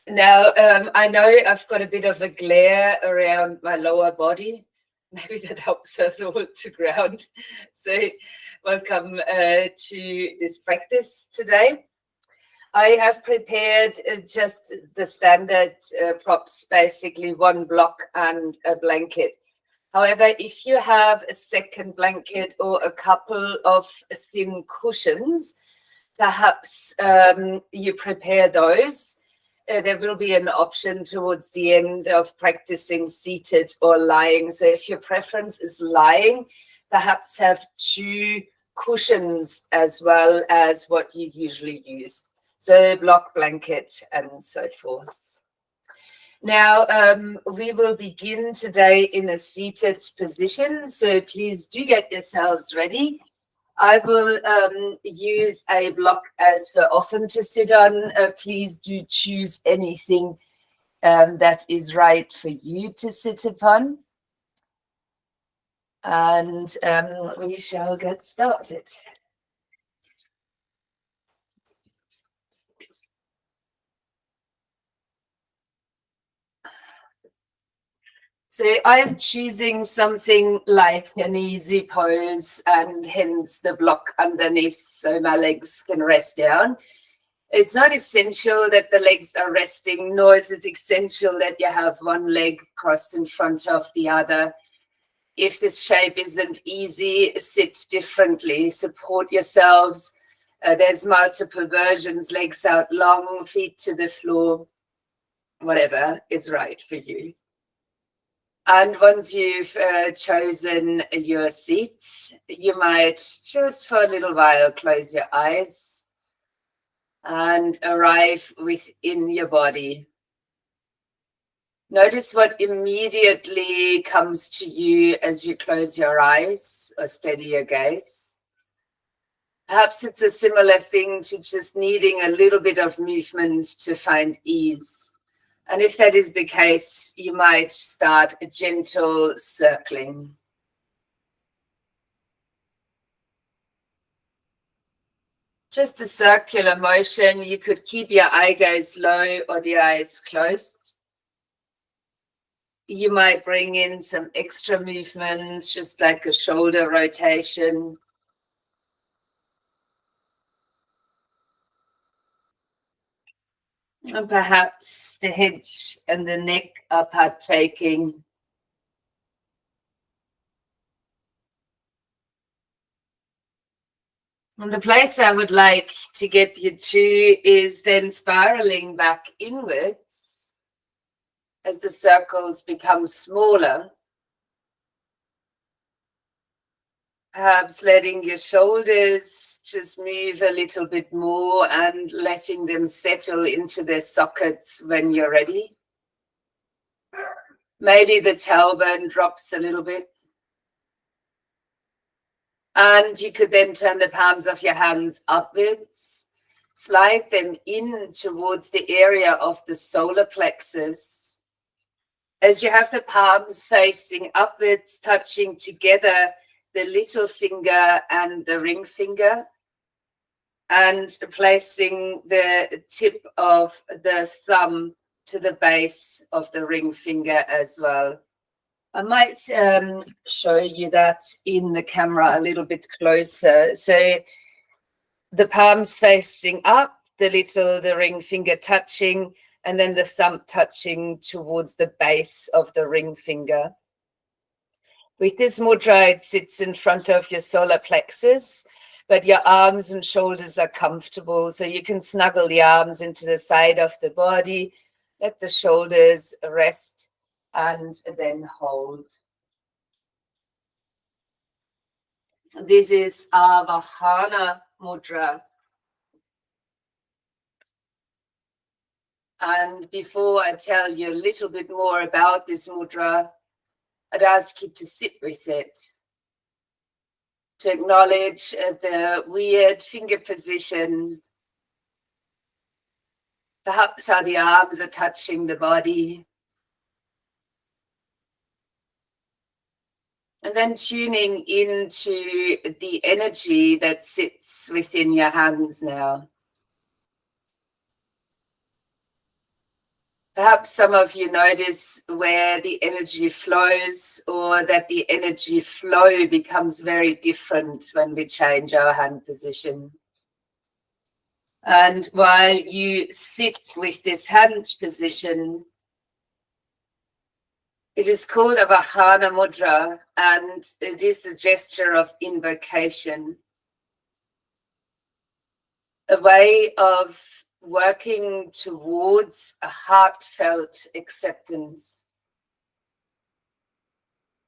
Now, I know I've got a bit of a glare around my lower body. Maybe that helps us all to ground. So welcome to this practice today. I have prepared just the standard props, basically one block and a blanket. However, if you have a second blanket or a couple of thin cushions, perhaps you prepare those. There will be an option towards the end of practicing seated or lying. So if your preference is lying, perhaps have 2 cushions as well as what you usually use. So block, blanket, and so forth. Now, we will begin today in a seated position. So please do get yourselves ready. I will use a block as so often to sit on. Please do choose anything that is right for you to sit upon. And we shall get started. So I am choosing something like an easy pose and hence the block underneath so my legs can rest down. It's not essential that the legs are resting, nor is it essential that you have one leg crossed in front of the other. If this shape isn't easy, sit differently, support yourselves. There's multiple versions, legs out long, feet to the floor, whatever is right for you. And once you've chosen your seat, you might just for a little while close your eyes and arrive within your body. Notice what immediately comes to you as you close your eyes or steady your gaze. Perhaps it's a similar thing to just needing a little bit of movement to find ease. And if that is the case, you might start a gentle circling. Just a circular motion. You could keep your eye gaze low or the eyes closed. You might bring in some extra movements, just like a shoulder rotation. And perhaps the head and the neck are partaking. And the place I would like to get you to is then spiraling back inwards as the circles become smaller. Perhaps letting your shoulders just move a little bit more and letting them settle into their sockets when you're ready. Maybe the tailbone drops a little bit. And you could then turn the palms of your hands upwards, slide them in towards the area of the solar plexus. As you have the palms facing upwards, touching together the little finger and the ring finger, and placing the tip of the thumb to the base of the ring finger as well. I might show you that in the camera a little bit closer. So the palms facing up, the ring finger touching, and then the thumb touching towards the base of the ring finger. With this mudra, it sits in front of your solar plexus, but your arms and shoulders are comfortable. So you can snuggle the arms into the side of the body, let the shoulders rest, and then hold. This is Avahana mudra. And before I tell you a little bit more about this mudra, I'd ask you to sit with it, to acknowledge the weird finger position, perhaps how the arms are touching the body, and then tuning into the energy that sits within your hands now. Perhaps some of you notice where the energy flows, or that the energy flow becomes very different when we change our hand position. And while you sit with this hand position, it is called a Vahana Mudra, and it is the gesture of invocation, a way of working towards a heartfelt acceptance.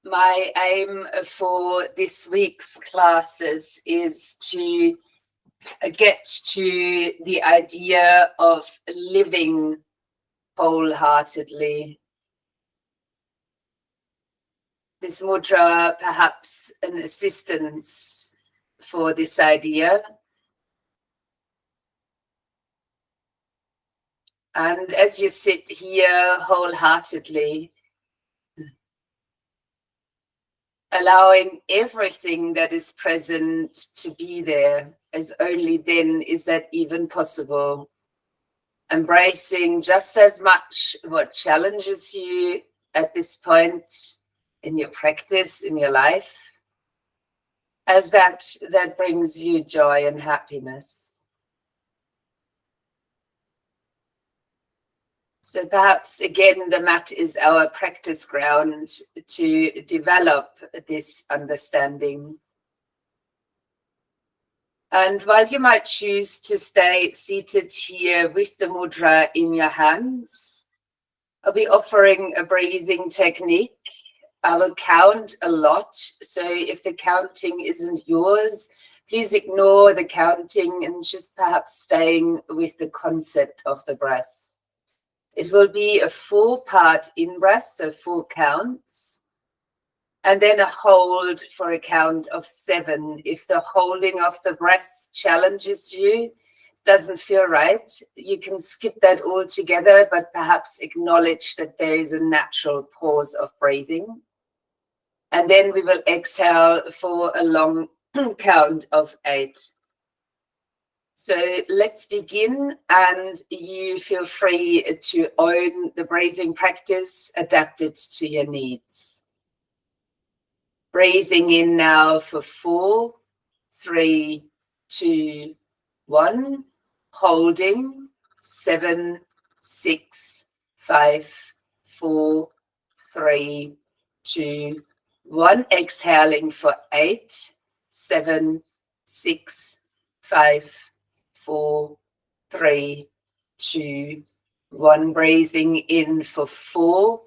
My aim for this week's classes is to get to the idea of living wholeheartedly. This mudra, perhaps an assistance for this idea. And as you sit here wholeheartedly, allowing everything that is present to be there, as only then is that even possible. Embracing just as much what challenges you at this point in your practice, in your life, as that brings you joy and happiness. So perhaps again, the mat is our practice ground to develop this understanding. And while you might choose to stay seated here with the mudra in your hands, I'll be offering a breathing technique. I will count a lot, so if the counting isn't yours, please ignore the counting and just perhaps staying with the concept of the breath. It will be a 4-part in-breath, so 4 counts, and then a hold for a count of 7. If the holding of the breath challenges you, doesn't feel right, you can skip that altogether, but perhaps acknowledge that there is a natural pause of breathing. And then we will exhale for a long count of 8. So let's begin, and you feel free to own the breathing practice adapted to your needs. Breathing in now for 4, 3, 2, 1. Holding 7, 6, 5, 4, 3, 2, 1. Exhaling for 8, 7, 6, 5, 4, 3, 2, 1. Breathing in for 4,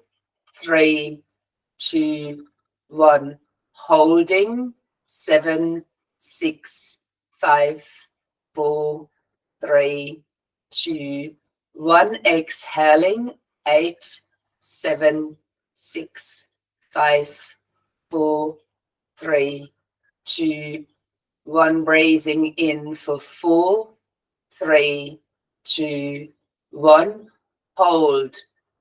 3, 2, 1. Holding 7, 6, 5, 4, 3, 2, 1. Exhaling 8, 7, 6, 5, 4, 3, 2, 1. Breathing in for 4, 3, 2, 1. Hold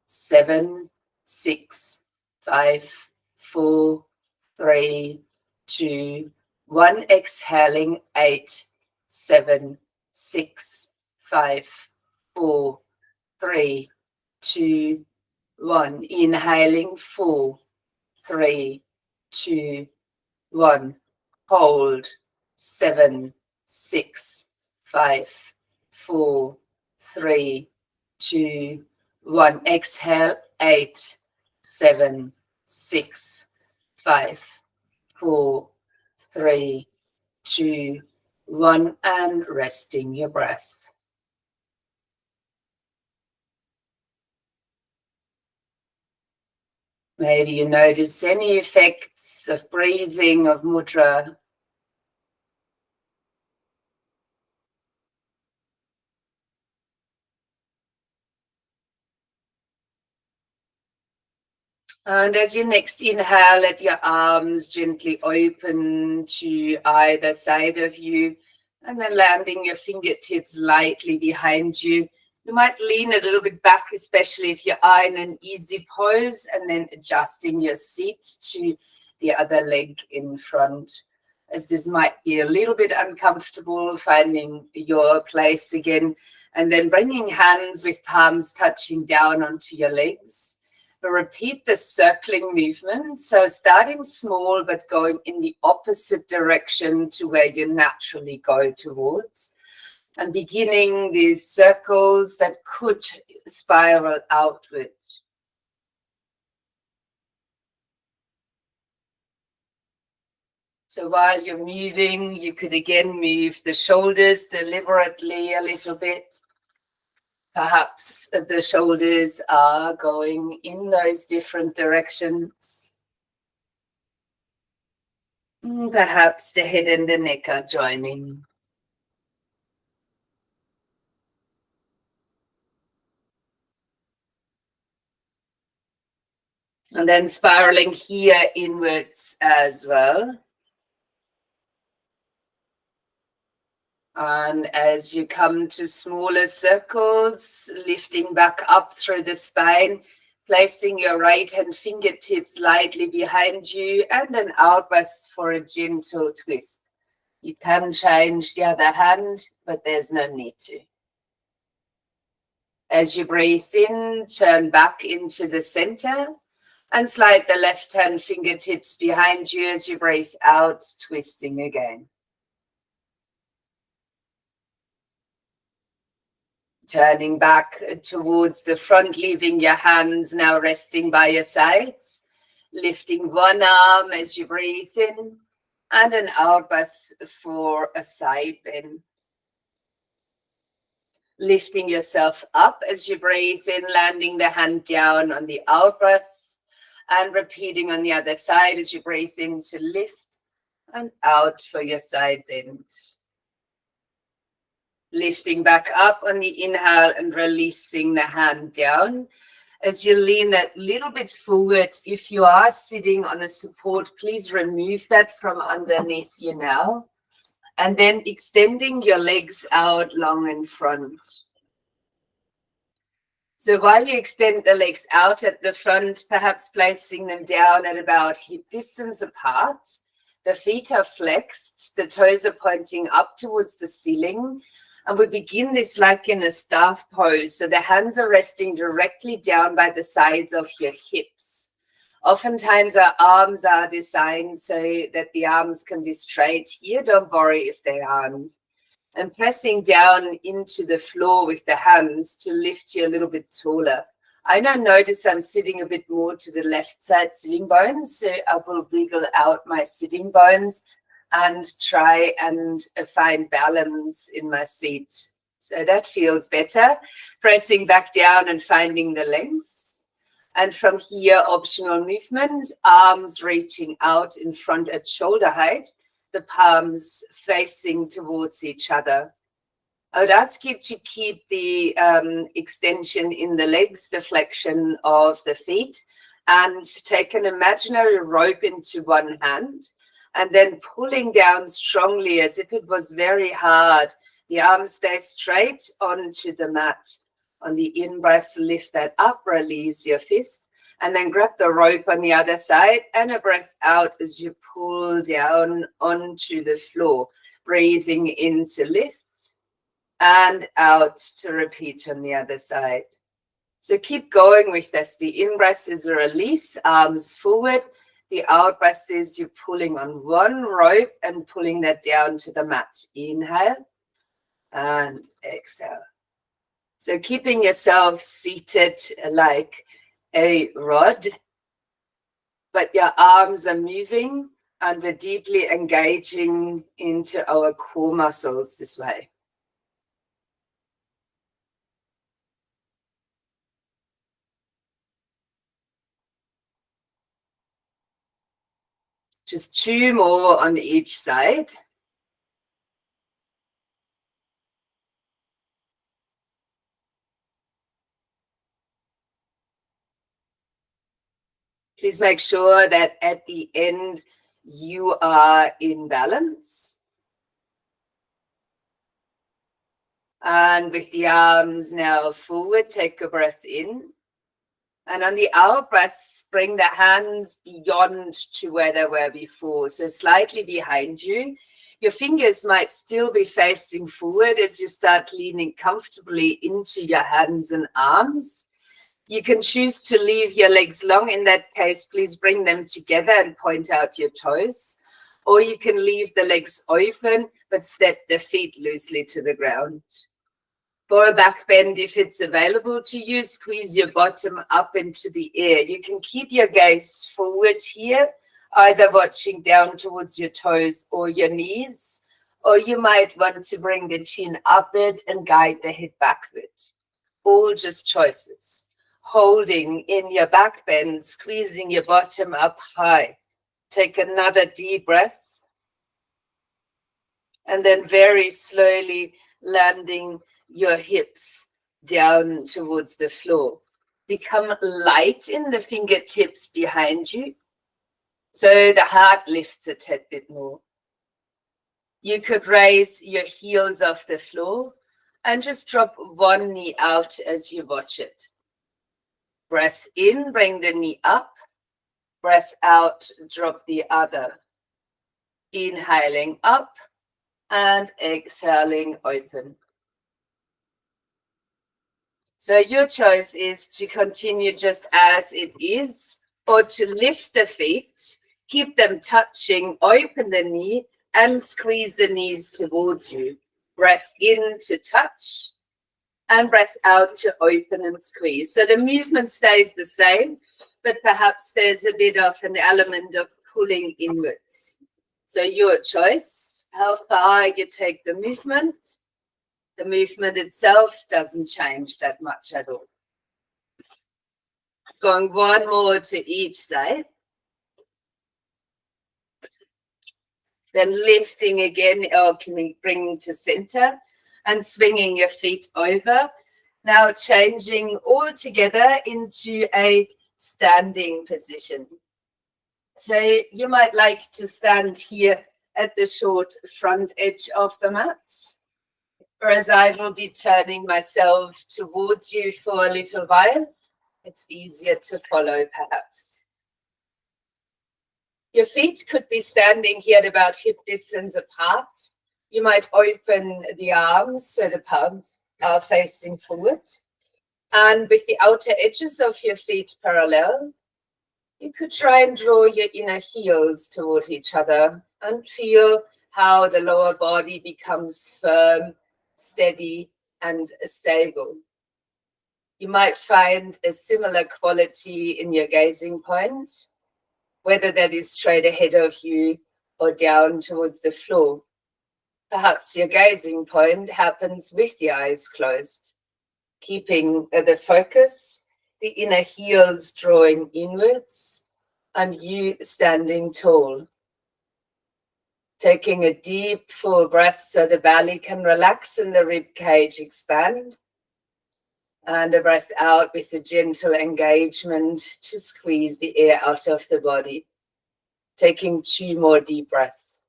7, 6, 5, 4, 3, 2, 1. Exhaling 8, 7, 6, 5, 4, 3, 2, 1. Inhaling 4, 3, 2, 1. Hold 7, 6, 5, 4, 3, 2, 1. Exhale 8, 7, 6, 5, 4, 3, 2, 1. And resting your breath. Maybe you notice any effects of breathing, of mudra. And as you next inhale, let your arms gently open to either side of you, and then landing your fingertips lightly behind you. You might lean a little bit back, especially if you are in an easy pose, and then adjusting your seat to the other leg in front, as this might be a little bit uncomfortable, finding your place again. And then bringing hands with palms touching down onto your legs. But repeat the circling movement. So starting small, but going in the opposite direction to where you naturally go towards. And beginning these circles that could spiral outward. So while you're moving, you could again move the shoulders deliberately a little bit. Perhaps the shoulders are going in those different directions. Perhaps the head and the neck are joining. And then spiraling here inwards as well. And as you come to smaller circles, lifting back up through the spine, placing your right hand fingertips lightly behind you and an out breath for a gentle twist. You can change the other hand, but there's no need to. As you breathe in, turn back into the center and slide the left hand fingertips behind you as you breathe out, twisting again. Turning back towards the front, leaving your hands now resting by your sides. Lifting one arm as you breathe in and an out breath for a side bend. Lifting yourself up as you breathe in, landing the hand down on the out breath and repeating on the other side as you breathe in to lift and out for your side bend. Lifting back up on the inhale and releasing the hand down. As you lean that little bit forward, if you are sitting on a support, please remove that from underneath you now. And then extending your legs out long in front. So while you extend the legs out at the front, perhaps placing them down at about hip distance apart. The feet are flexed, the toes are pointing up towards the ceiling. And we begin this like in a staff pose. So the hands are resting directly down by the sides of your hips. Oftentimes our arms are designed so that the arms can be straight here. Don't worry if they aren't. And pressing down into the floor with the hands to lift you a little bit taller. I now notice I'm sitting a bit more to the left side sitting bones. So I will wiggle out my sitting bones and try and find balance in my seat. So that feels better. Pressing back down and finding the length. And from here, optional movement, arms reaching out in front at shoulder height, the palms facing towards each other. I would ask you to keep the extension in the legs, the flexion of the feet, and take an imaginary rope into one hand. And then pulling down strongly as if it was very hard. The arms stay straight onto the mat. On the in-breath, lift that up, release your fist. And then grab the rope on the other side and a breath out as you pull down onto the floor. Breathing in to lift and out to repeat on the other side. So keep going with this. The in-breath is a release, arms forward. The out breath is you're pulling on one rope and pulling that down to the mat. Inhale and exhale. So keeping yourself seated like a rod, but your arms are moving and we're deeply engaging into our core muscles this way. Just 2 more on each side. Please make sure that at the end you are in balance. And with the arms now forward, take a breath in. And on the out breath, bring the hands beyond to where they were before. So slightly behind you. Your fingers might still be facing forward as you start leaning comfortably into your hands and arms. You can choose to leave your legs long. In that case, please bring them together and point out your toes. Or you can leave the legs open, but step the feet loosely to the ground. For a back bend, if it's available to you, squeeze your bottom up into the air. You can keep your gaze forward here, either watching down towards your toes or your knees, or you might want to bring the chin upward and guide the head backward. All just choices. Holding in your back bend, squeezing your bottom up high. Take another deep breath. And then very slowly landing your hips down towards the floor. Become light in the fingertips behind you, so the heart lifts a tad bit more. You could raise your heels off the floor and just drop one knee out as you watch it. Breath in, bring the knee up. Breath out, drop the other. Inhaling up and exhaling open. So your choice is to continue just as it is, or to lift the feet, keep them touching, open the knee, and squeeze the knees towards you. Breath in to touch, and breath out to open and squeeze. So the movement stays the same, but perhaps there's a bit of an element of pulling inwards. So your choice, how far you take the movement. The movement itself doesn't change that much at all. Going one more to each side. Then lifting again, or bringing to center and swinging your feet over. Now changing all together into a standing position. So you might like to stand here at the short front edge of the mat. Whereas I will be turning myself towards you for a little while. It's easier to follow, perhaps. Your feet could be standing here at about hip distance apart. You might open the arms so the palms are facing forward. And with the outer edges of your feet parallel, you could try and draw your inner heels toward each other and feel how the lower body becomes firm, steady, and stable. You might find a similar quality in your gazing point, whether that is straight ahead of you or down towards the floor. Perhaps your gazing point happens with the eyes closed, keeping the focus, the inner heels drawing inwards, and you standing tall. Taking a deep, full breath so the belly can relax and the rib cage expand. And a breath out with a gentle engagement to squeeze the air out of the body. Taking 2 more deep breaths.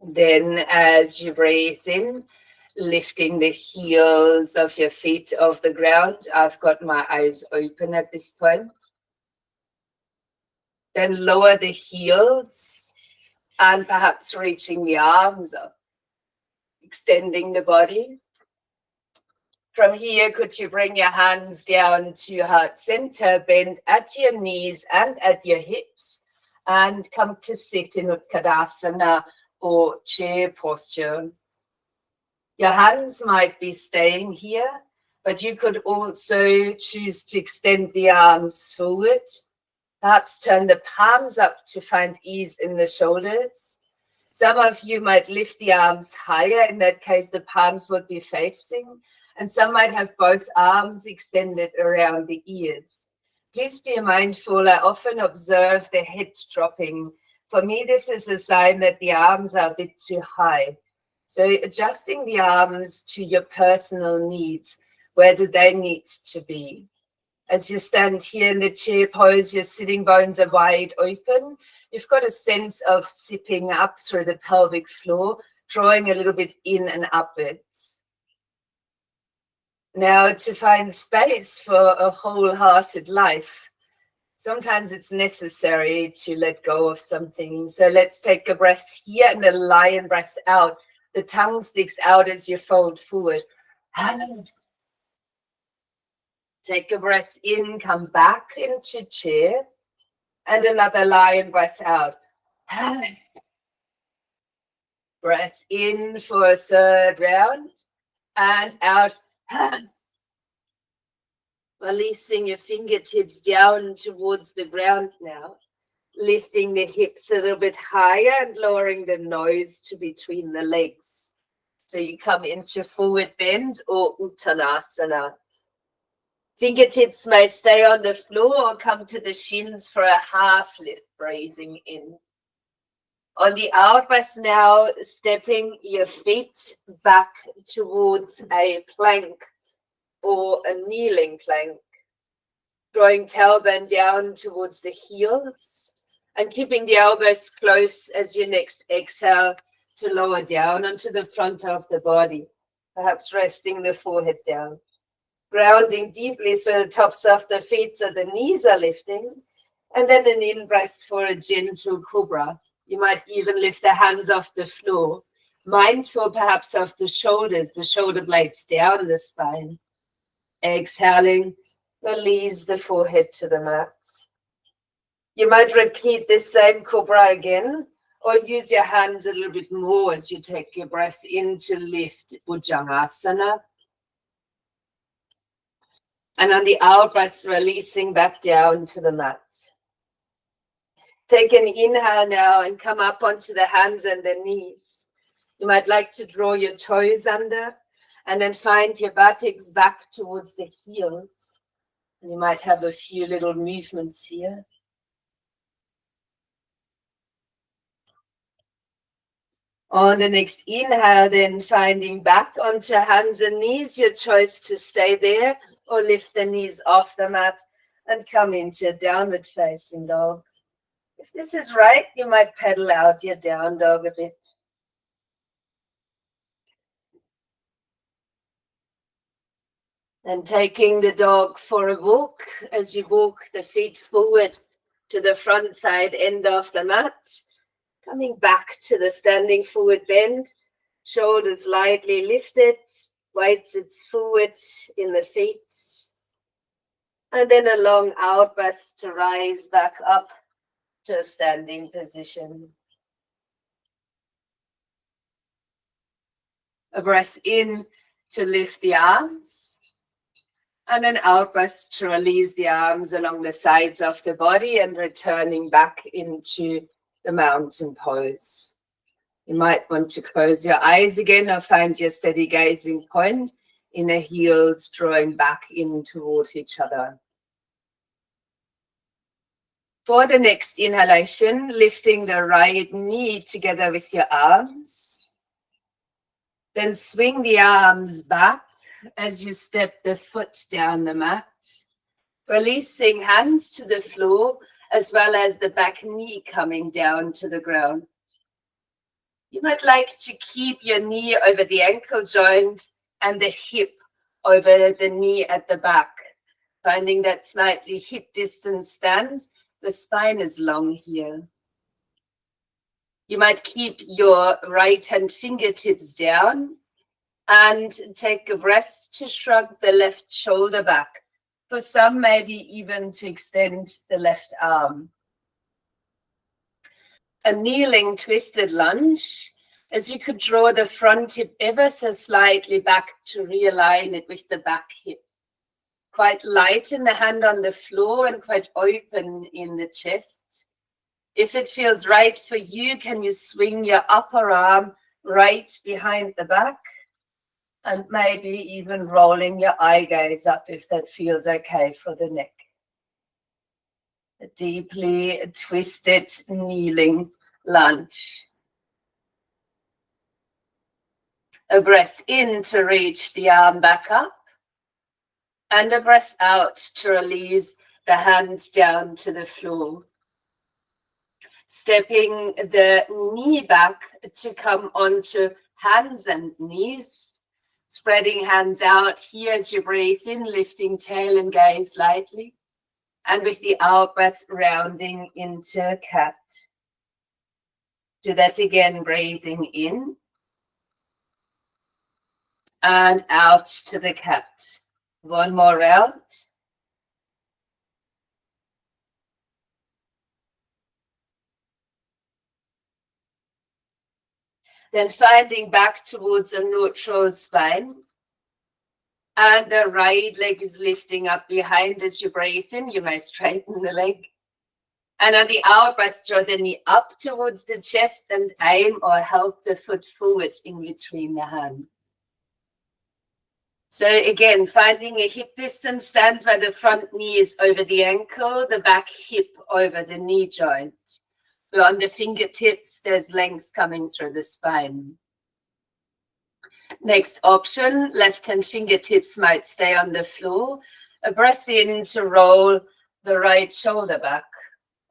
Then as you breathe in, lifting the heels of your feet off the ground. I've got my eyes open at this point. Then lower the heels and perhaps reaching the arms up, extending the body. From here, could you bring your hands down to your heart center, bend at your knees and at your hips, and come to sit in Uttanasana or chair posture. Your hands might be staying here, but you could also choose to extend the arms forward. Perhaps turn the palms up to find ease in the shoulders. Some of you might lift the arms higher. In that case, the palms would be facing. And some might have both arms extended around the ears. Please be mindful. I often observe the head dropping. For me, this is a sign that the arms are a bit too high. So adjusting the arms to your personal needs. Where do they need to be? As you stand here in the chair pose, your sitting bones are wide open. You've got a sense of zipping up through the pelvic floor, drawing a little bit in and upwards. Now, to find space for a wholehearted life, sometimes it's necessary to let go of something. So let's take a breath here and a lion breath out. The tongue sticks out as you fold forward. Take a breath in, come back into chair, and another lion breath out. Breath in for a third round, and out. Releasing your fingertips down towards the ground now. Lifting the hips a little bit higher and lowering the nose to between the legs. So you come into forward bend or Uttanasana. Fingertips may stay on the floor or come to the shins for a half lift, breathing in. On the out breath now, stepping your feet back towards a plank or a kneeling plank. Drawing tailbone down towards the heels and keeping the elbows close as your next exhale to lower down onto the front of the body, perhaps resting the forehead down. Grounding deeply so the tops of the feet so the knees are lifting, and then an in-breath for a gentle cobra. You might even lift the hands off the floor, mindful perhaps of the shoulders, the shoulder blades down the spine. Exhaling, release the forehead to the mat. You might repeat this same cobra again, or use your hands a little bit more as you take your breath in to lift Bhujangasana. And on the out breath, releasing back down to the mat. Take an inhale now and come up onto the hands and the knees. You might like to draw your toes under and then find your buttocks back towards the heels. And you might have a few little movements here. On the next inhale, then finding back onto hands and knees, your choice to stay there or lift the knees off the mat and come into downward facing dog. If this is right, you might pedal out your down dog a bit. And taking the dog for a walk, as you walk the feet forward to the front side end of the mat, coming back to the standing forward bend, shoulders lightly lifted, weight sits forward in the feet, and then a long out breath to rise back up to a standing position. A breath in to lift the arms, and an out breath to release the arms along the sides of the body and returning back into the mountain pose. You might want to close your eyes again or find your steady gazing point, inner heels drawing back in towards each other. For the next inhalation, lifting the right knee together with your arms. Then swing the arms back as you step the foot down the mat, releasing hands to the floor as well as the back knee coming down to the ground. You might like to keep your knee over the ankle joint and the hip over the knee at the back, finding that slightly hip distance stance. The spine is long here. You might keep your right hand fingertips down and take a breath to shrug the left shoulder back. For some, maybe even to extend the left arm. A kneeling twisted lunge, as you could draw the front hip ever so slightly back to realign it with the back hip. Quite light in the hand on the floor and quite open in the chest. If it feels right for you, can you swing your upper arm right behind the back? And maybe even rolling your eye gaze up if that feels okay for the neck. A deeply twisted kneeling lunge. A breath in to reach the arm back up. And a breath out to release the hand down to the floor. Stepping the knee back to come onto hands and knees. Spreading hands out here as you breathe in, lifting tail and gaze lightly. And with the out breath, rounding into a cat. Do that again, breathing in. And out to the cat. One more round. Then finding back towards a neutral spine. And the right leg is lifting up behind as you breathe in. You may straighten the leg. And on the out breath, draw the knee up towards the chest and aim or help the foot forward in between the hands. So again, finding a hip distance stance where the front knee is over the ankle, the back hip over the knee joint. But on the fingertips, there's length coming through the spine. Next option, left hand fingertips might stay on the floor. A breath in to roll the right shoulder back,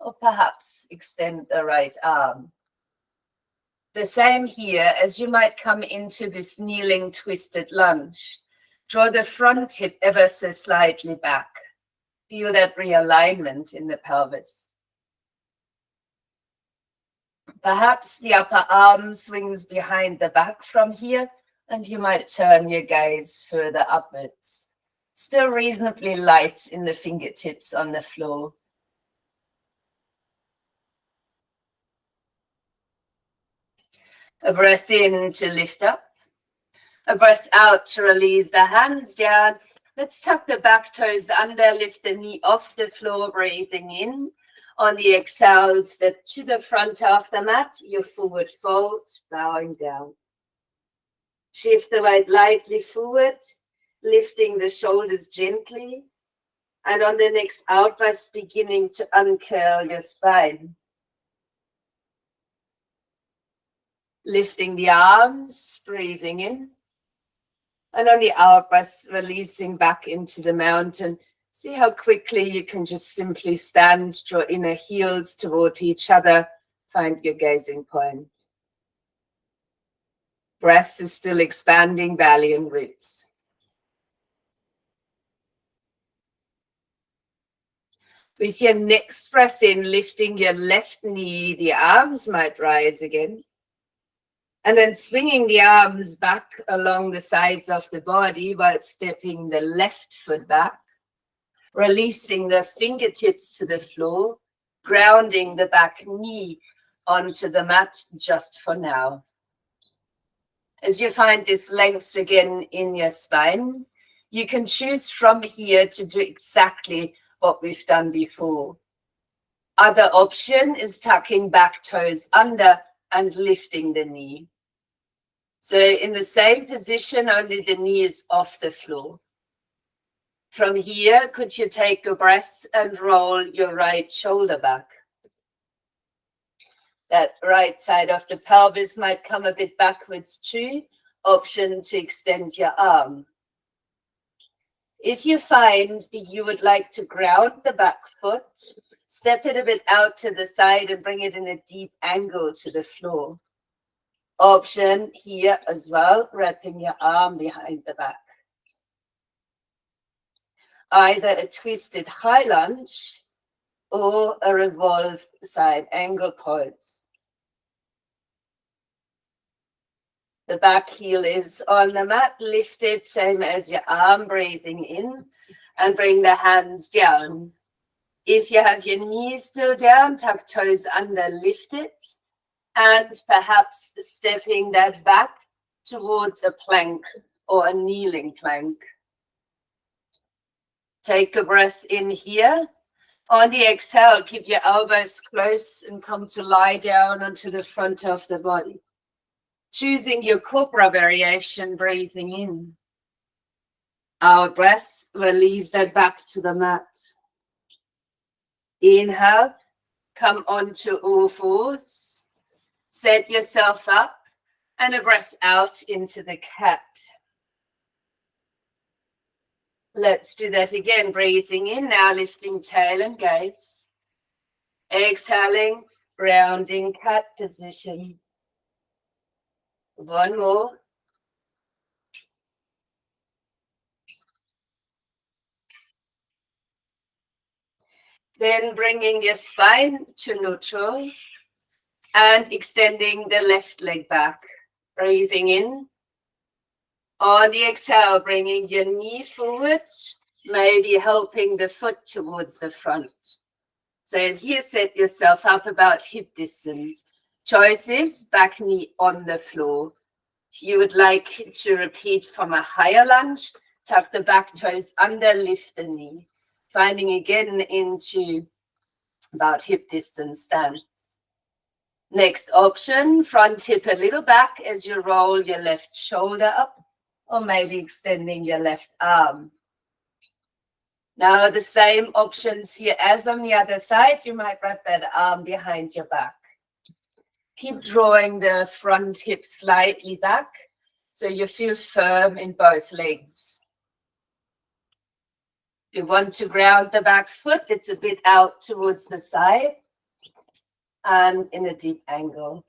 or perhaps extend the right arm. The same here, as you might come into this kneeling twisted lunge. Draw the front hip ever so slightly back. Feel that realignment in the pelvis. Perhaps the upper arm swings behind the back from here, and you might turn your gaze further upwards. Still reasonably light in the fingertips on the floor. A breath in to lift up. A breath out to release the hands down. Let's tuck the back toes under, lift the knee off the floor, breathing in. On the exhale, step to the front of the mat, your forward fold, bowing down. Shift the weight lightly forward, lifting the shoulders gently. And on the next out breath, beginning to uncurl your spine. Lifting the arms, breathing in. And on the out breath, releasing back into the mountain. See how quickly you can just simply stand, draw inner heels toward each other, find your gazing point. Breath is still expanding belly and ribs. With your next breath in, lifting your left knee, the arms might rise again. And then swinging the arms back along the sides of the body while stepping the left foot back. Releasing the fingertips to the floor, grounding the back knee onto the mat just for now. As you find this length again in your spine, you can choose from here to do exactly what we've done before. Other option is tucking back toes under and lifting the knee. So in the same position, only the knee is off the floor. From here, could you take a breath and roll your right shoulder back? That right side of the pelvis might come a bit backwards too. Option to extend your arm. If you find you would like to ground the back foot, step it a bit out to the side and bring it in a deep angle to the floor. Option here as well, wrapping your arm behind the back. Either a twisted high lunge or a revolved side angle pose. The back heel is on the mat, lifted, same as your arm, breathing in, and bring the hands down. If you have your knees still down, tuck toes under, lift it, and perhaps stepping that back towards a plank or a kneeling plank. Take a breath in here. On the exhale, keep your elbows close and come to lie down onto the front of the body. Choosing your cobra variation, breathing in. Out breath, release that back to the mat. Inhale, come onto all fours. Set yourself up and a breath out into the cat. Let's do that again, breathing in, now lifting tail and gaze. Exhaling, Grounding cat position. One more. Then bringing your spine to neutral and extending the left leg back. Breathing in. On the exhale, bringing your knee forward, maybe helping the foot towards the front. So here, set yourself up about hip distance. Choices, back knee on the floor. If you would like to repeat from a higher lunge, tuck the back toes under, lift the knee. Finding again into about hip distance stance. Next option, front hip a little back as you roll your left shoulder up, or maybe extending your left arm. Now the same options here as on the other side. You might wrap that arm behind your back. Keep drawing the front hip slightly back so you feel firm in both legs. If you want to ground the back foot, it's a bit out towards the side and in a deep angle.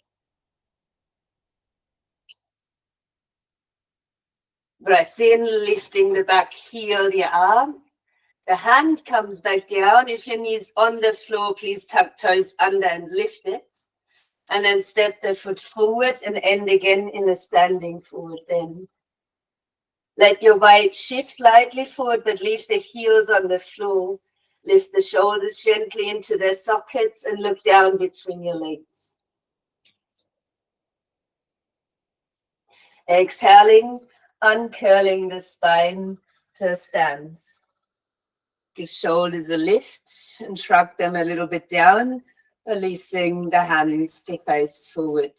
Breath in, lifting the back heel, the arm. The hand comes back down. If your knee's on the floor, please tuck toes under and lift it. And then step the foot forward and end again in a standing forward bend. Let your weight shift lightly forward, but leave the heels on the floor. Lift the shoulders gently into their sockets and look down between your legs. Exhaling, uncurling the spine to a stance. Give shoulders a lift and shrug them a little bit down, releasing the hands to face forward.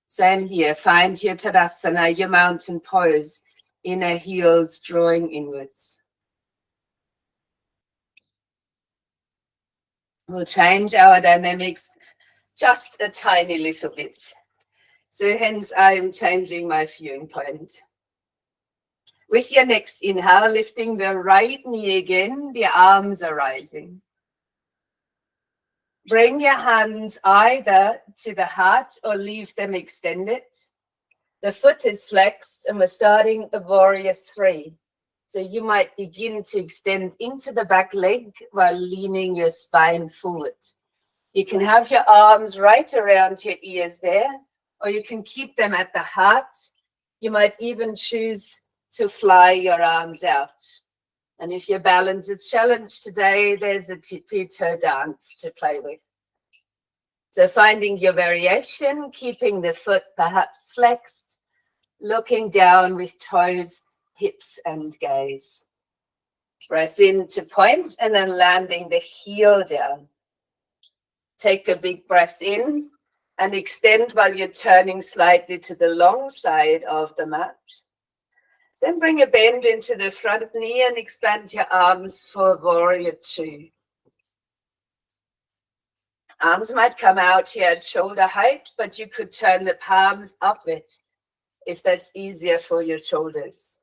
Same here, find your Tadasana, your mountain pose, inner heels drawing inwards. We'll change our dynamics just a tiny little bit. So hence I am changing my viewing point. With your next inhale, lifting the right knee again, the arms are rising. Bring your hands either to the heart or leave them extended. The foot is flexed and we're starting a warrior 3. So you might begin to extend into the back leg while leaning your spine forward. You can have your arms right around your ears there, or you can keep them at the heart. You might even choose to fly your arms out. And if your balance is challenged today, there's a tippy toe dance to play with. So finding your variation, keeping the foot perhaps flexed, looking down with toes, hips and gaze. Press in to point and then landing the heel down. Take a big breath in and extend while you're turning slightly to the long side of the mat. Then bring a bend into the front knee and expand your arms for warrior 2. Arms might come out here at shoulder height, but you could turn the palms upward if that's easier for your shoulders.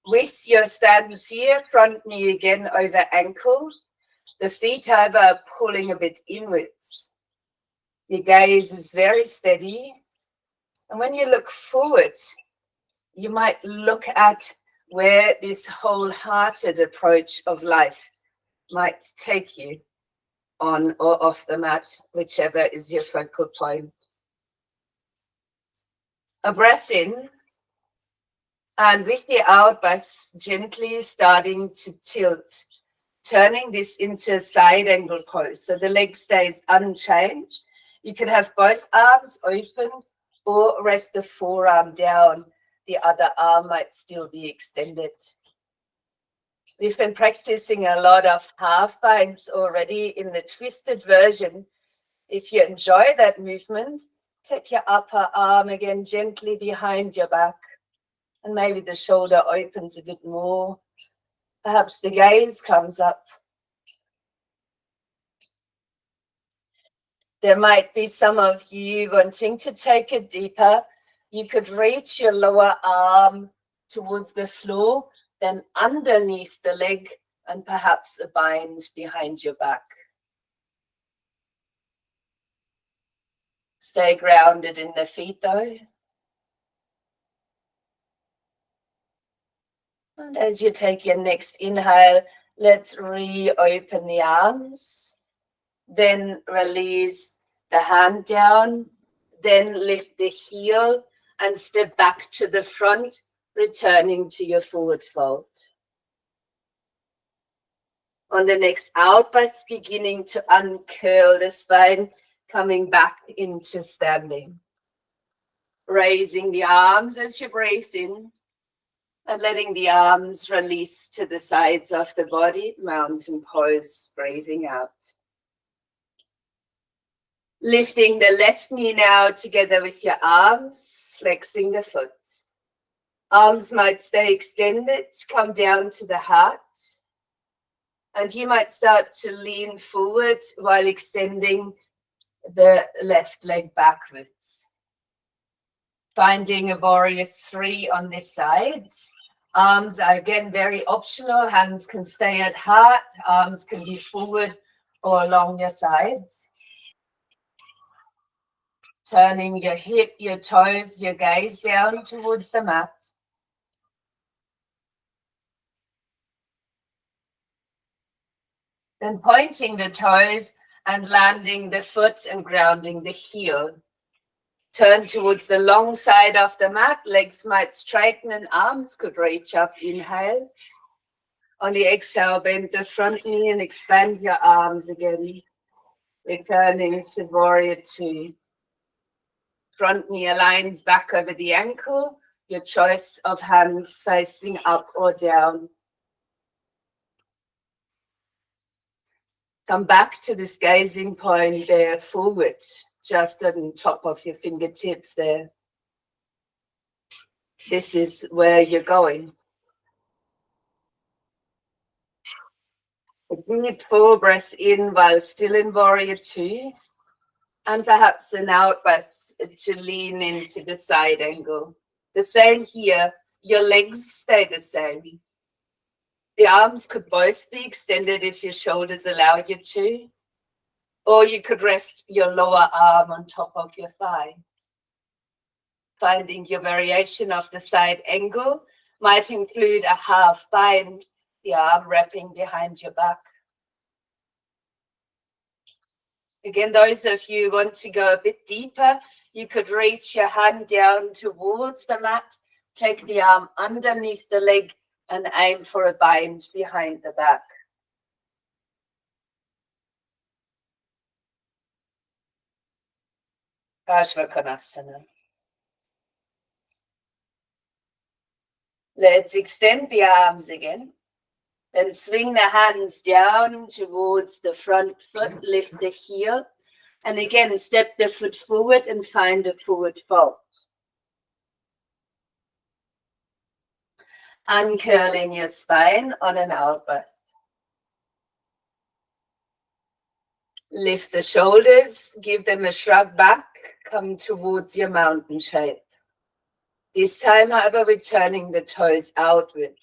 With your stance here, front knee again over ankle. The feet, however, are pulling a bit inwards. Your gaze is very steady. And when you look forward, you might look at where this wholehearted approach of life might take you on or off the mat, whichever is your focal point. A breath in, and with the out breath, gently starting to tilt, turning this into a side angle pose. So the leg stays unchanged. You can have both arms open or rest the forearm down. The other arm might still be extended. We've been practicing a lot of half binds already in the twisted version. If you enjoy that movement, take your upper arm again gently behind your back. And maybe the shoulder opens a bit more. Perhaps the gaze comes up. There might be some of you wanting to take it deeper. You could reach your lower arm towards the floor, then underneath the leg, and perhaps a bind behind your back. Stay grounded in the feet though. And as you take your next inhale, let's reopen the arms. Then release the hand down. Then lift the heel and step back to the front, returning to your forward fold. On the next out breath, beginning to uncurl the spine, coming back into standing. Raising the arms as you breathe in and letting the arms release to the sides of the body, mountain pose, breathing out. Lifting the left knee now together with your arms, flexing the foot. Arms might stay extended, come down to the heart. And you might start to lean forward while extending the left leg backwards. Finding a warrior 3 on this side. Arms are again very optional. Hands can stay at heart. Arms can be forward or along your sides. Turning your hip, your toes, your gaze down towards the mat. Then pointing the toes and landing the foot and grounding the heel. Turn towards the long side of the mat. Legs might straighten and arms could reach up. Inhale. On the exhale, bend the front knee and expand your arms again. Returning to warrior 2. Front knee aligns back over the ankle. Your choice of hands facing up or down. Come back to this gazing point there, forward, just on top of your fingertips there. This is where you're going. A deep full breath in while still in warrior 2. And perhaps an out breath to lean into the side angle. The same here, your legs stay the same. The arms could both be extended if your shoulders allow you to. Or you could rest your lower arm on top of your thigh. Finding your variation of the side angle might include a half bind, the arm wrapping behind your back. Again, those of you who want to go a bit deeper, you could reach your hand down towards the mat, take the arm underneath the leg and aim for a bind behind the back. Parshvakonasana. Let's extend the arms again. Then swing the hands down towards the front foot, lift the heel. And again, step the foot forward and find a forward fold. Uncurling your spine on an out breath. Lift the shoulders, give them a shrug back, come towards your mountain shape. This time, however, returning the toes outward.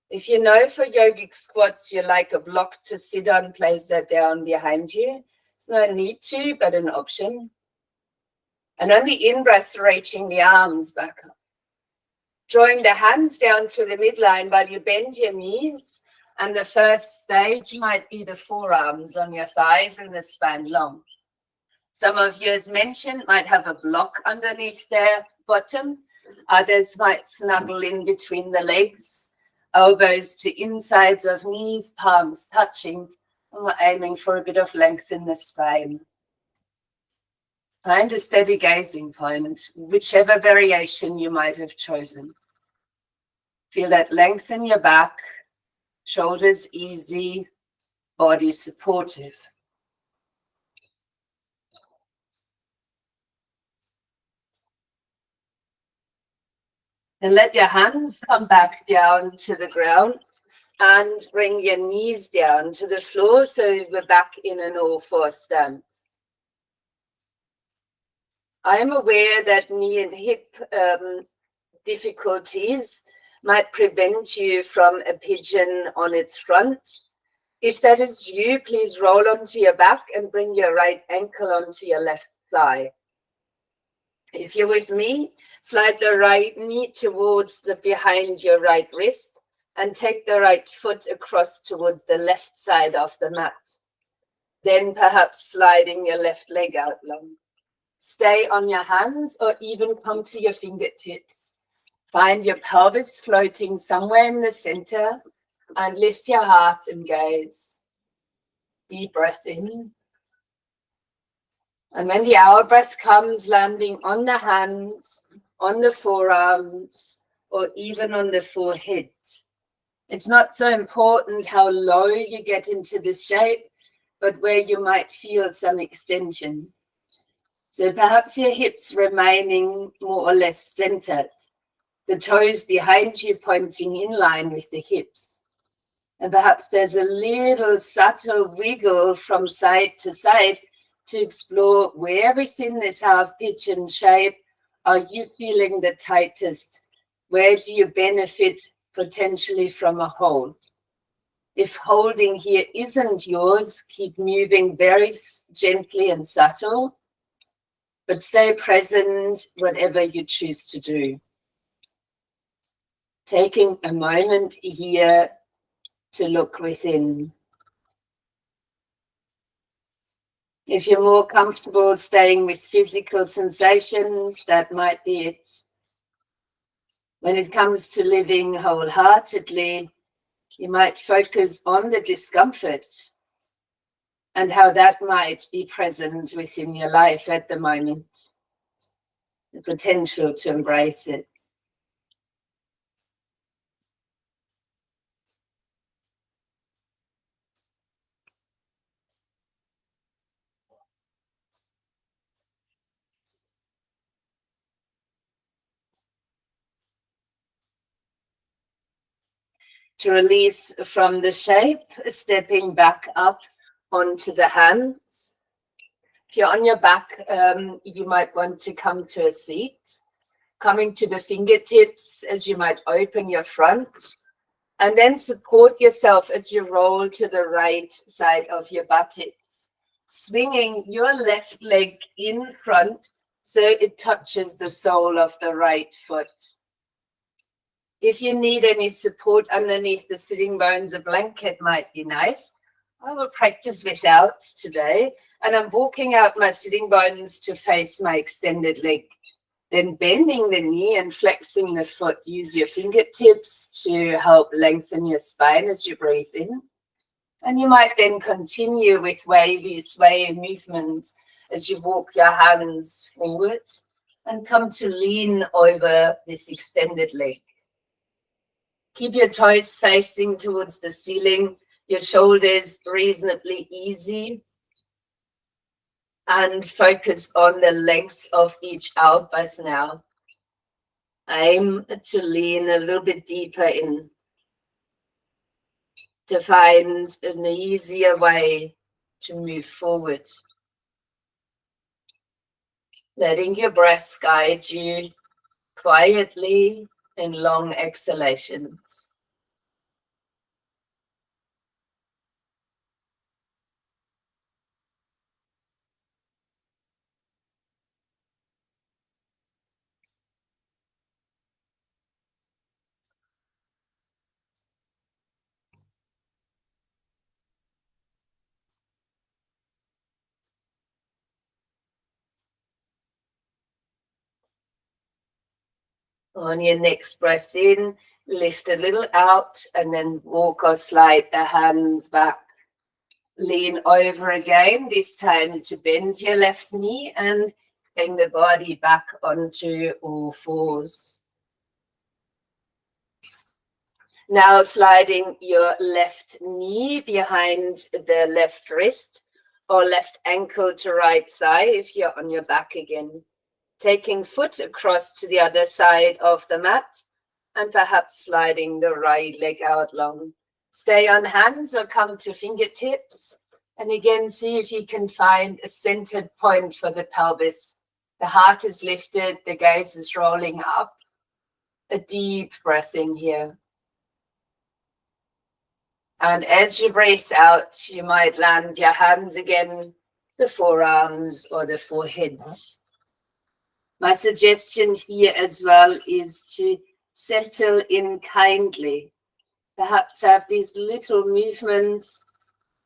If you know for yogic squats, you like a block to sit on, place that down behind you. It's no need to, but an option. And on the in-breath, reaching the arms back up. Drawing the hands down through the midline while you bend your knees. And the first stage might be the forearms on your thighs and the spine long. Some of you, as mentioned, might have a block underneath their bottom. Others might snuggle in between the legs. Elbows to insides of knees, palms touching. And we're aiming for a bit of length in the spine. Find a steady gazing point, whichever variation you might have chosen. Feel that length in your back, shoulders easy, body supportive. And let your hands come back down to the ground and bring your knees down to the floor so we're back in an all-four stance. I am aware that knee and hip difficulties might prevent you from a pigeon on its front. If that is you, please roll onto your back and bring your right ankle onto your left thigh. If you're with me, slide the right knee towards the behind your right wrist and take the right foot across towards the left side of the mat. Then perhaps sliding your left leg out long. Stay on your hands or even come to your fingertips. Find your pelvis floating somewhere in the center and lift your heart and gaze. Deep breath in. And when the out breath comes, landing on the hands, on the forearms, or even on the forehead. It's not so important how low you get into this shape, but where you might feel some extension. So perhaps your hips remaining more or less centered, the toes behind you pointing in line with the hips. And perhaps there's a little subtle wiggle from side to side to explore where within this half pigeon shape are you feeling the tightest? Where do you benefit potentially from a hold? If holding here isn't yours, keep moving very gently and subtle, but stay present whatever you choose to do. Taking a moment here to look within. If you're more comfortable staying with physical sensations, that might be it. When it comes to living wholeheartedly, you might focus on the discomfort and how that might be present within your life at the moment. The potential to embrace it. To release from the shape, stepping back up onto the hands. If you're on your back, you might want to come to a seat. Coming to the fingertips as you might open your front. And then support yourself as you roll to the right side of your buttocks. Swinging your left leg in front so it touches the sole of the right foot. If you need any support underneath the sitting bones, a blanket might be nice. I will practice without today, and I'm walking out my sitting bones to face my extended leg. Then bending the knee and flexing the foot. Use your fingertips to help lengthen your spine as you breathe in. And you might then continue with wavy sway movements as you walk your hands forward and come to lean over this extended leg. Keep your toes facing towards the ceiling, your shoulders reasonably easy, and focus on the length of each elbows now. Aim to lean a little bit deeper in, to find an easier way to move forward. Letting your breath guide you quietly in long exhalations. On your next breath in, lift a little out and then walk or slide the hands back. Lean over again, this time to bend your left knee and bring the body back onto all fours. Now sliding your left knee behind the left wrist or left ankle to right thigh if you're on your back again. Taking foot across to the other side of the mat and perhaps sliding the right leg out long. Stay on hands or come to fingertips. And again, see if you can find a centered point for the pelvis. The heart is lifted, the gaze is rolling up. A deep breath in here. And as you breathe out, you might land your hands again, the forearms or the forehead. My suggestion here as well is to settle in kindly. Perhaps have these little movements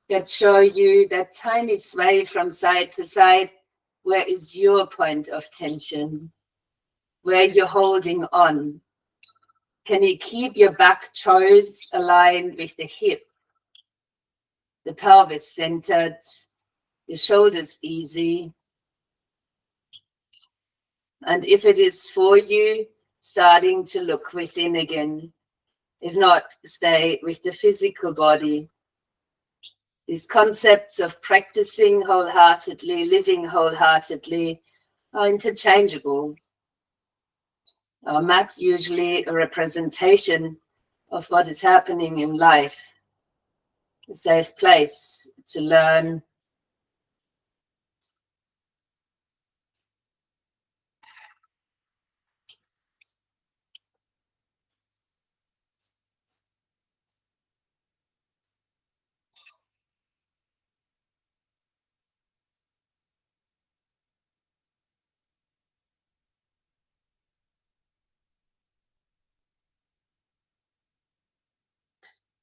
that show you that tiny sway from side to side. Where is your point of tension? Where you're holding on? Can you keep your back toes aligned with the hip? The pelvis centered, the shoulders easy. And if it is for you, starting to look within again. If not, stay with the physical body. These concepts of practicing wholeheartedly, living wholeheartedly, are interchangeable. Our mat usually a representation of what is happening in life, a safe place to learn.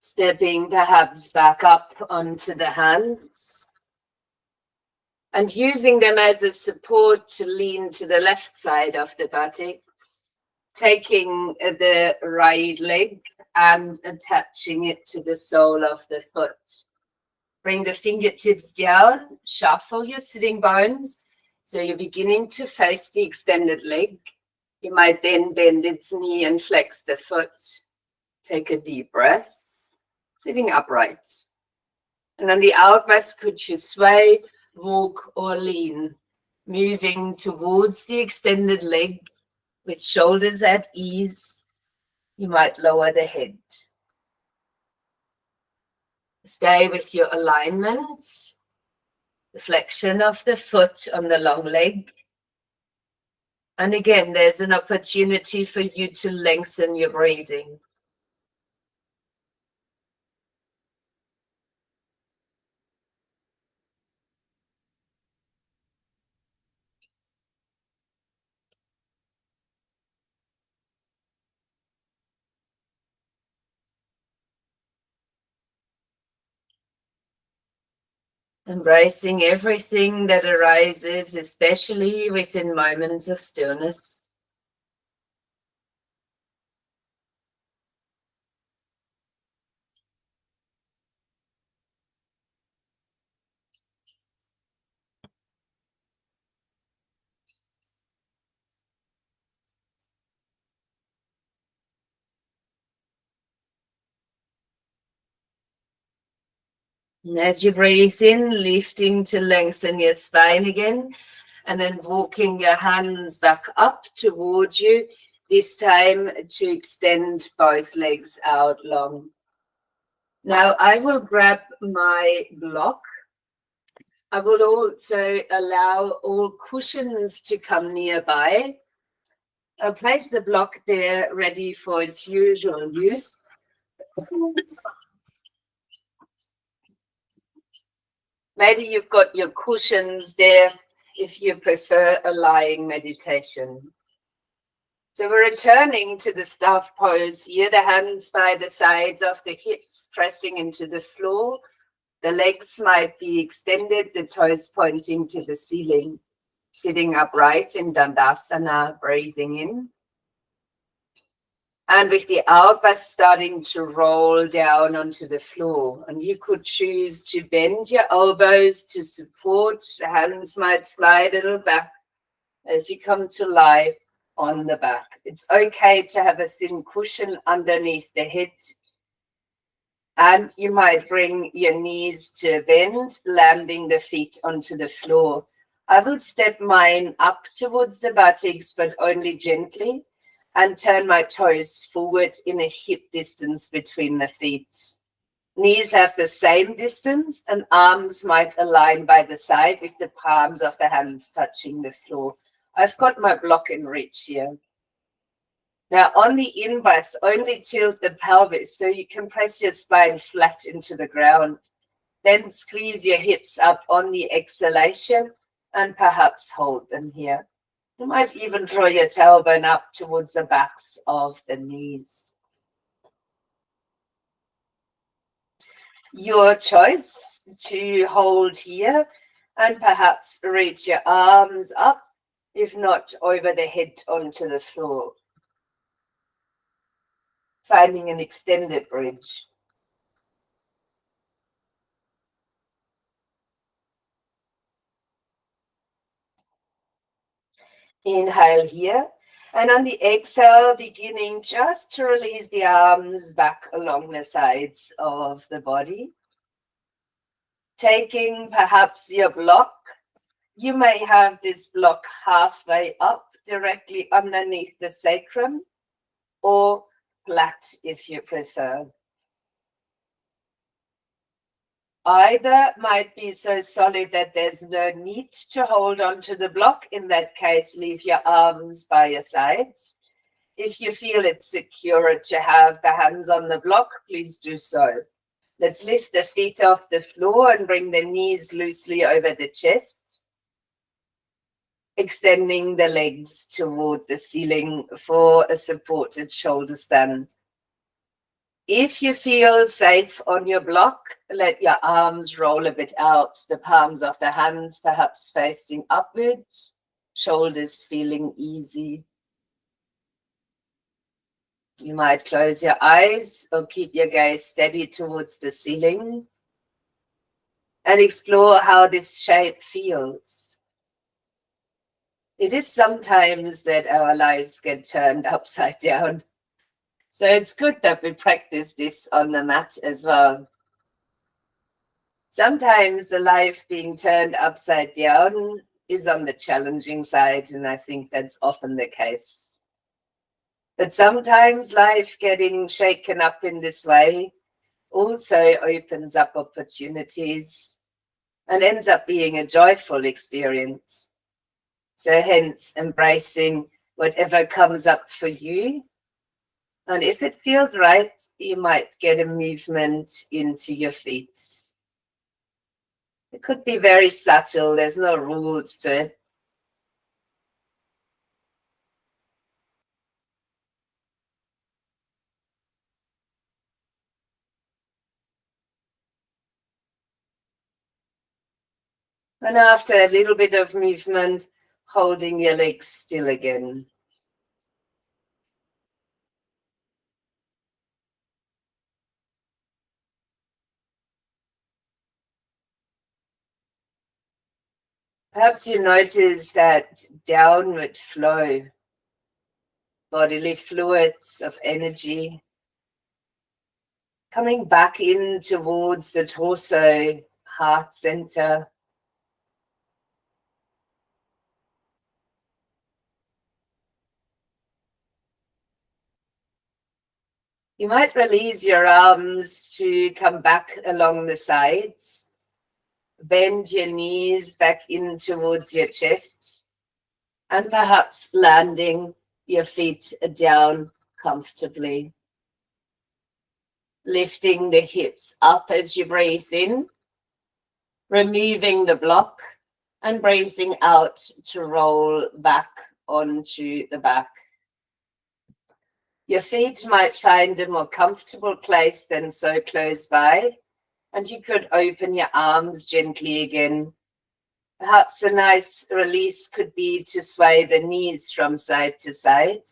Stepping perhaps back up onto the hands and using them as a support to lean to the left side of the buttocks, taking the right leg and attaching it to the sole of the foot. Bring the fingertips down, shuffle your sitting bones. So you're beginning to face the extended leg. You might then bend its knee and flex the foot. Take a deep breath, sitting upright. And on the out breath, could you sway, walk, or lean, moving towards the extended leg with shoulders at ease. You might lower the head. Stay with your alignment, the flexion of the foot on the long leg. And again, there's an opportunity for you to lengthen your breathing. Embracing everything that arises, especially within moments of stillness. And as you breathe in, lifting to lengthen your spine again, and then walking your hands back up towards you, this time to extend both legs out long. Now I will grab my block. I will also allow all cushions to come nearby. I'll place the block there ready for its usual use. Maybe you've got your cushions there if you prefer a lying meditation. So we're returning to the staff pose here, the hands by the sides of the hips pressing into the floor. The legs might be extended, the toes pointing to the ceiling. Sitting upright in Dandasana, breathing in. And with the out breath starting to roll down onto the floor. And you could choose to bend your elbows to support. The hands might slide a little back as you come to lie on the back. It's okay to have a thin cushion underneath the head. And you might bring your knees to a bend, landing the feet onto the floor. I will step mine up towards the buttocks, but only gently, and turn my toes forward in a hip distance between the feet. Knees have the same distance, and arms might align by the side with the palms of the hands touching the floor. I've got my block in reach here. Now on the in breath, only tilt the pelvis so you can press your spine flat into the ground. Then squeeze your hips up on the exhalation and perhaps hold them here. You might even draw your tailbone up towards the backs of the knees. Your choice to hold here and perhaps reach your arms up, if not over the head onto the floor. Finding an extended bridge. Inhale here. And on the exhale, beginning just to release the arms back along the sides of the body. Taking perhaps your block. You may have this block halfway up, directly underneath the sacrum, or flat if you prefer. Either might be so solid that there's no need to hold on to the block. In that case, leave your arms by your sides. If you feel it's secure to have the hands on the block, please do so. Let's lift the feet off the floor and bring the knees loosely over the chest. Extending the legs toward the ceiling for a supported shoulder stand. If you feel safe on your block, let your arms roll a bit out, the palms of the hands perhaps facing upward, shoulders feeling easy. You might close your eyes or keep your gaze steady towards the ceiling and explore how this shape feels. It is sometimes that our lives get turned upside down. So it's good that we practice this on the mat as well. Sometimes the life being turned upside down is on the challenging side, and I think that's often the case. But sometimes life getting shaken up in this way also opens up opportunities and ends up being a joyful experience. So hence embracing whatever comes up for you. And if it feels right, you might get a movement into your feet. It could be very subtle, there's no rules to it. And after a little bit of movement, holding your legs still again. Perhaps you notice that downward flow, bodily fluids of energy coming back in towards the torso, heart center. You might release your arms to come back along the sides. Bend your knees back in towards your chest, and perhaps landing your feet down comfortably. Lifting the hips up as you breathe in, removing the block, and breathing out to roll back onto the back. Your feet might find a more comfortable place than so close by, and you could open your arms gently again. Perhaps a nice release could be to sway the knees from side to side,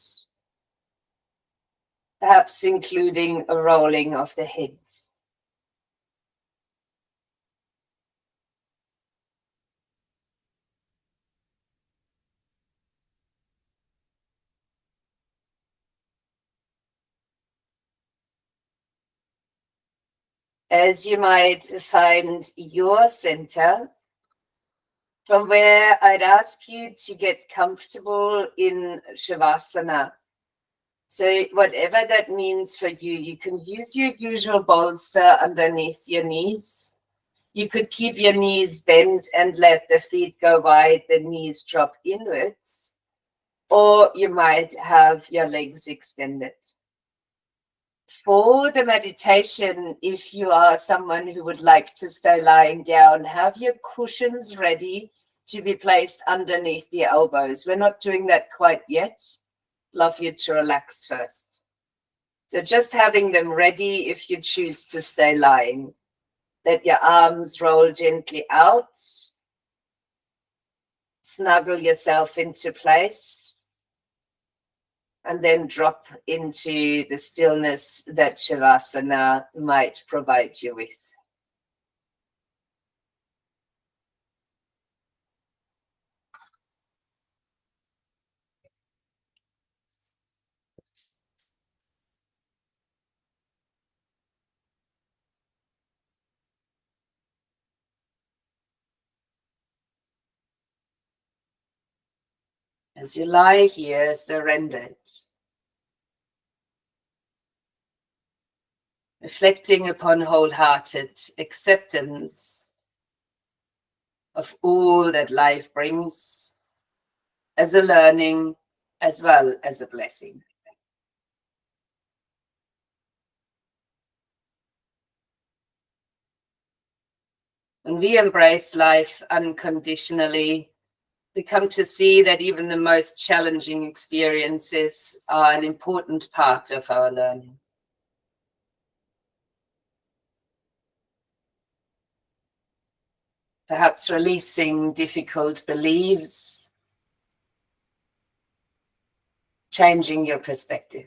perhaps including a rolling of the head. As you might find your center, from where I'd ask you to get comfortable in Shavasana. So whatever that means for you, you can use your usual bolster underneath your knees. You could keep your knees bent and let the feet go wide, the knees drop inwards, or you might have your legs extended. For the meditation, if you are someone who would like to stay lying down, have your cushions ready to be placed underneath the elbows. We're not doing that quite yet. Love you to relax first. So just having them ready if you choose to stay lying. Let your arms roll gently out. Snuggle yourself into place. And then drop into the stillness that Shavasana might provide you with. As you lie here, surrendered, reflecting upon wholehearted acceptance of all that life brings as a learning as well as a blessing. When we embrace life unconditionally, we come to see that even the most challenging experiences are an important part of our learning. Perhaps releasing difficult beliefs, changing your perspective.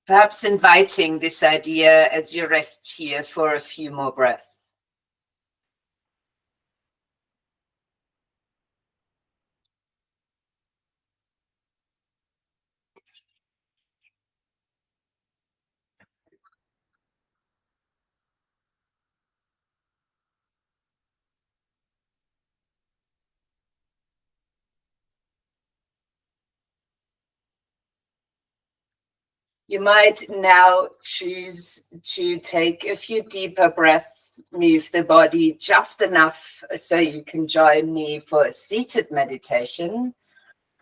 Perhaps inviting this idea as you rest here for a few more breaths. You might now choose to take a few deeper breaths, move the body just enough so you can join me for a seated meditation,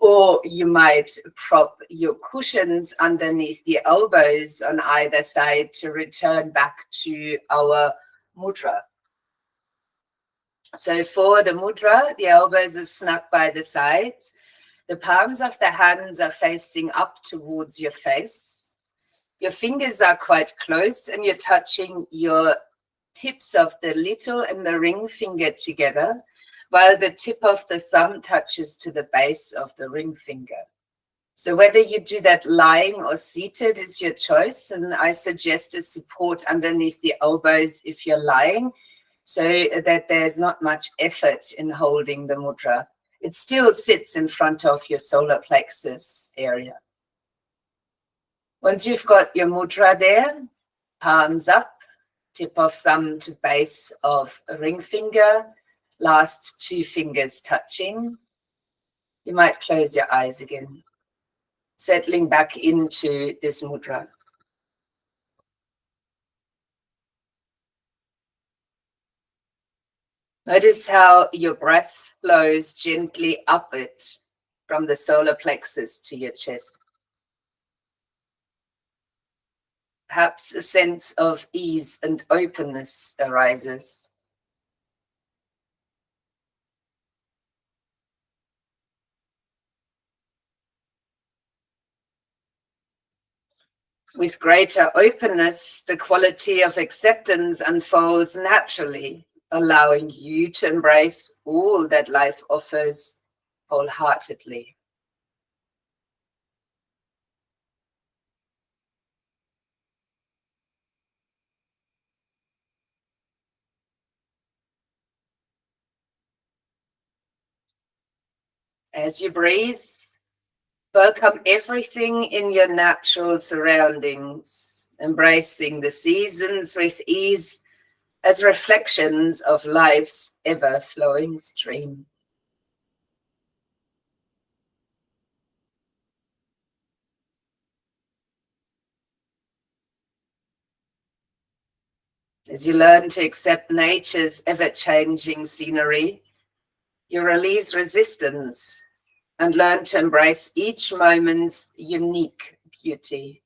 or you might prop your cushions underneath the elbows on either side to return back to our mudra. So for the mudra, the elbows are snug by the sides. The palms of the hands are facing up towards your face. Your fingers are quite close and you're touching your tips of the little and the ring finger together, while the tip of the thumb touches to the base of the ring finger. So whether you do that lying or seated is your choice. And I suggest a support underneath the elbows if you're lying, so that there's not much effort in holding the mudra. It still sits in front of your solar plexus area. Once you've got your mudra there, palms up, tip of thumb to base of a ring finger, last two fingers touching, you might close your eyes again, settling back into this mudra. Notice how your breath flows gently up it from the solar plexus to your chest. Perhaps a sense of ease and openness arises. With greater openness, the quality of acceptance unfolds naturally, allowing you to embrace all that life offers wholeheartedly. As you breathe, welcome everything in your natural surroundings, embracing the seasons with ease as reflections of life's ever-flowing stream. As you learn to accept nature's ever-changing scenery, you release resistance and learn to embrace each moment's unique beauty.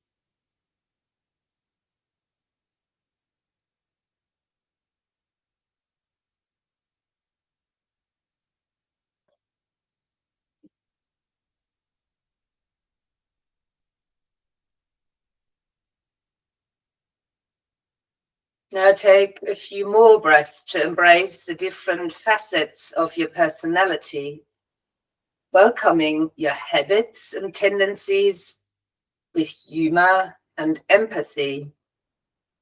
Now take a few more breaths to embrace the different facets of your personality, welcoming your habits and tendencies with humor and empathy,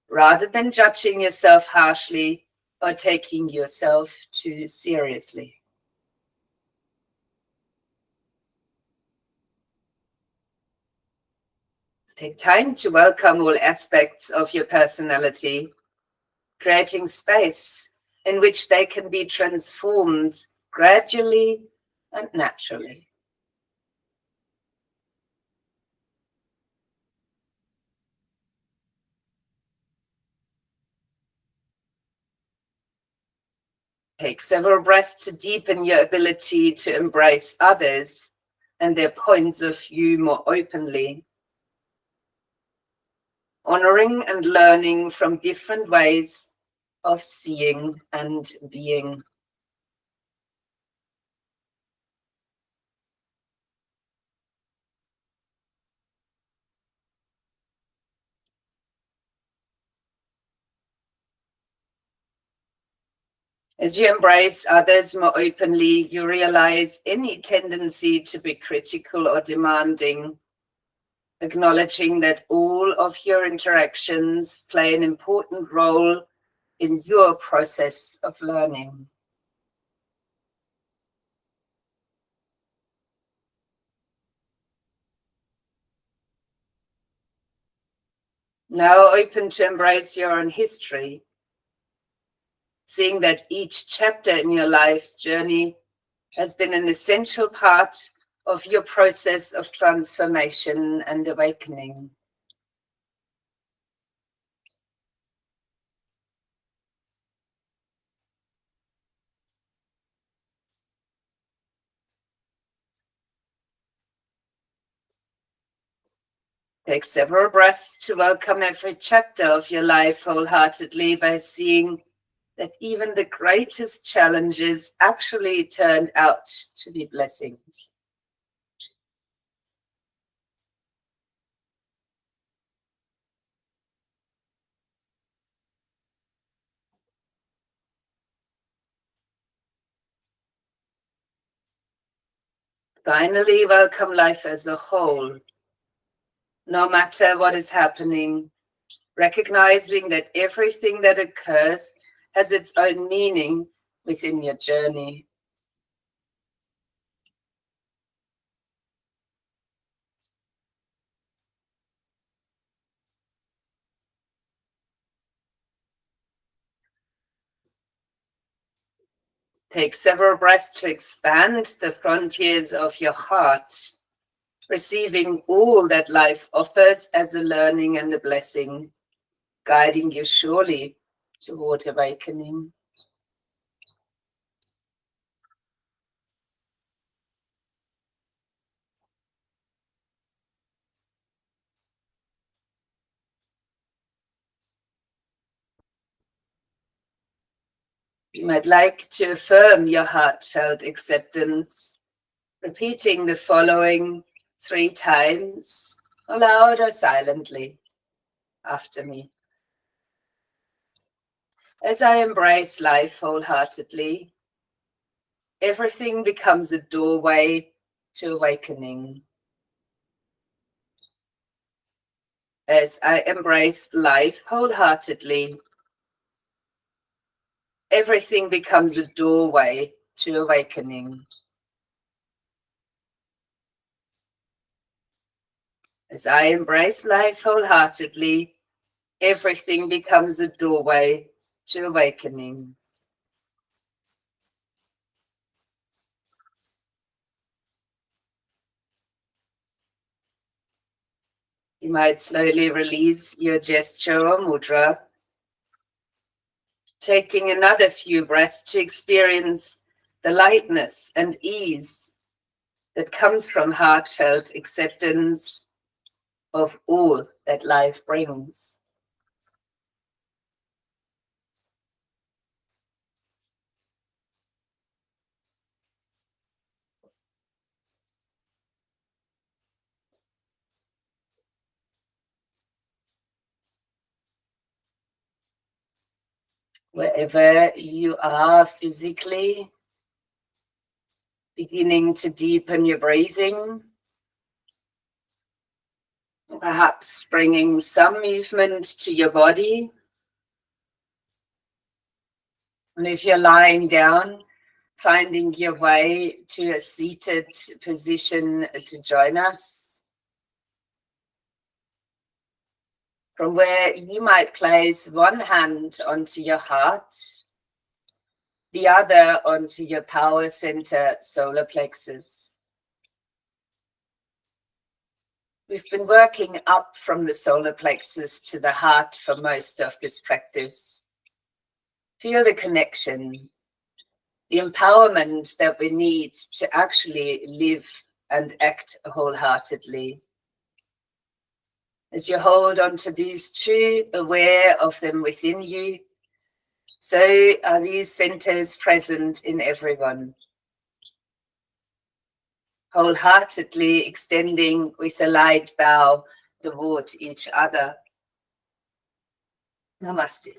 rather than judging yourself harshly or taking yourself too seriously. Take time to welcome all aspects of your personality, creating space in which they can be transformed gradually and naturally. Take several breaths to deepen your ability to embrace others and their points of view more openly, honoring and learning from different ways of seeing and being. As you embrace others more openly, you realize any tendency to be critical or demanding, acknowledging that all of your interactions play an important role in your process of learning. Now open to embrace your own history, seeing that each chapter in your life's journey has been an essential part of your process of transformation and awakening. Take several breaths to welcome every chapter of your life wholeheartedly by seeing that even the greatest challenges actually turned out to be blessings. Finally, welcome life as a whole, no matter what is happening, recognizing that everything that occurs has its own meaning within your journey. Take several breaths to expand the frontiers of your heart, receiving all that life offers as a learning and a blessing, guiding you surely toward awakening. You might like to affirm your heartfelt acceptance, repeating the following 3 times, aloud or silently, after me. As I embrace life wholeheartedly, everything becomes a doorway to awakening. As I embrace life wholeheartedly, everything becomes a doorway to awakening. As I embrace life wholeheartedly, everything becomes a doorway to awakening. You might slowly release your gesture or mudra, taking another few breaths to experience the lightness and ease that comes from heartfelt acceptance of all that life brings. Wherever you are physically, beginning to deepen your breathing, perhaps bringing some movement to your body. And if you're lying down, finding your way to a seated position to join us. From where you might place one hand onto your heart, the other onto your power center, solar plexus. We've been working up from the solar plexus to the heart for most of this practice. Feel the connection, the empowerment that we need to actually live and act wholeheartedly. As you hold on to these two, aware of them within you, so are these centers present in everyone. Wholeheartedly extending with a light bow toward each other. Namaste.